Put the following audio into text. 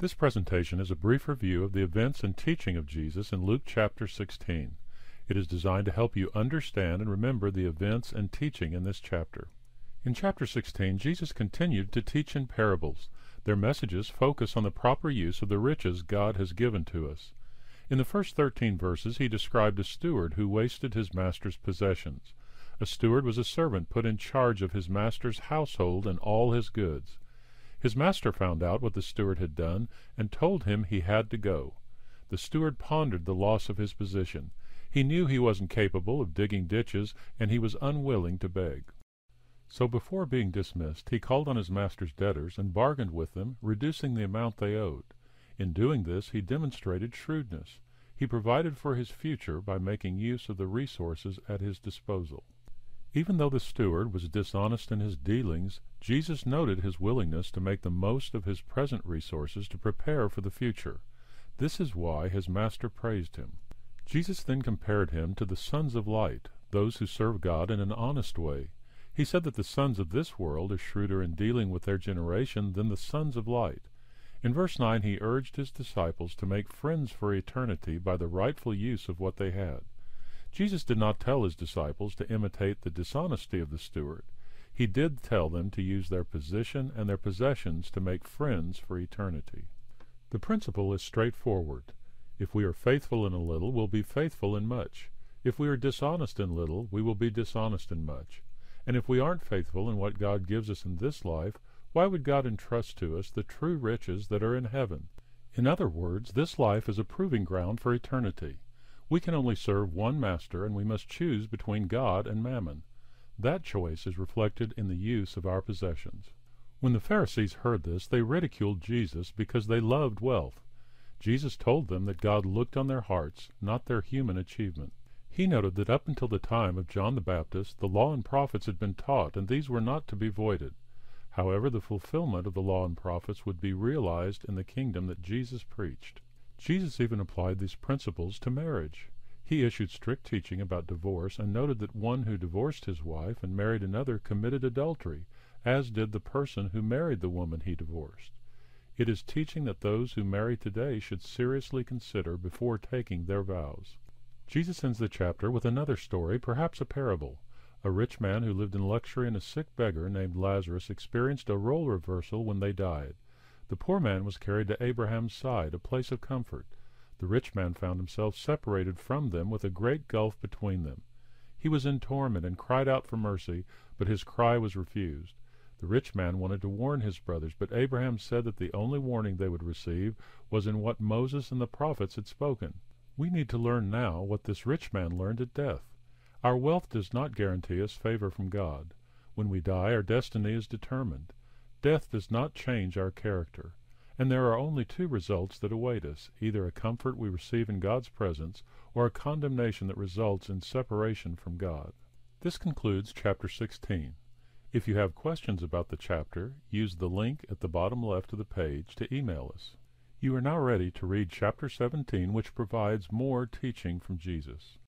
This presentation is a brief review of the events and teaching of Jesus in Luke chapter 16. It is designed to help you understand and remember the events and teaching in this chapter. In chapter 16, Jesus continued to teach in parables. Their messages focus on the proper use of the riches God has given to us. In the first 13 verses, he described a steward who wasted his master's possessions. A steward was a servant put in charge of his master's household and all his goods. His master found out what the steward had done and told him he had to go. The steward pondered the loss of his position. He knew he wasn't capable of digging ditches, and he was unwilling to beg. So before being dismissed, he called on his master's debtors and bargained with them, reducing the amount they owed. In doing this, he demonstrated shrewdness. He provided for his future by making use of the resources at his disposal. Even though the steward was dishonest in his dealings, Jesus noted his willingness to make the most of his present resources to prepare for the future. This is why his master praised him. Jesus then compared him to the sons of light, those who serve God in an honest way. He said that the sons of this world are shrewder in dealing with their generation than the sons of light. In verse 9 he urged his disciples to make friends for eternity by the rightful use of what they had. Jesus did not tell his disciples to imitate the dishonesty of the steward. He did tell them to use their position and their possessions to make friends for eternity. The principle is straightforward. If we are faithful in a little, we'll be faithful in much. If we are dishonest in little, we will be dishonest in much. And if we aren't faithful in what God gives us in this life, why would God entrust to us the true riches that are in heaven? In other words, this life is a proving ground for eternity. We can only serve one master, and we must choose between God and mammon. That choice is reflected in the use of our possessions. When the Pharisees heard this, they ridiculed Jesus because they loved wealth. Jesus told them that God looked on their hearts, not their human achievement. He noted that up until the time of John the Baptist, the law and prophets had been taught, and these were not to be voided. However, the fulfillment of the law and prophets would be realized in the kingdom that Jesus preached. Jesus even applied these principles to marriage. He issued strict teaching about divorce and noted that one who divorced his wife and married another committed adultery, as did the person who married the woman he divorced. It is teaching that those who marry today should seriously consider before taking their vows. Jesus ends the chapter with another story, perhaps a parable. A rich man who lived in luxury and a sick beggar named Lazarus experienced a role reversal when they died. The poor man was carried to Abraham's side, a place of comfort. The rich man found himself separated from them with a great gulf between them. He was in torment and cried out for mercy, but his cry was refused. The rich man wanted to warn his brothers, but Abraham said that the only warning they would receive was in what Moses and the prophets had spoken. We need to learn now what this rich man learned at death. Our wealth does not guarantee us favor from God. When we die, our destiny is determined. Death does not change our character, and there are only two results that await us, either a comfort we receive in God's presence, or a condemnation that results in separation from God. This concludes chapter 16. If you have questions about the chapter, use the link at the bottom left of the page to email us. You are now ready to read chapter 17, which provides more teaching from Jesus.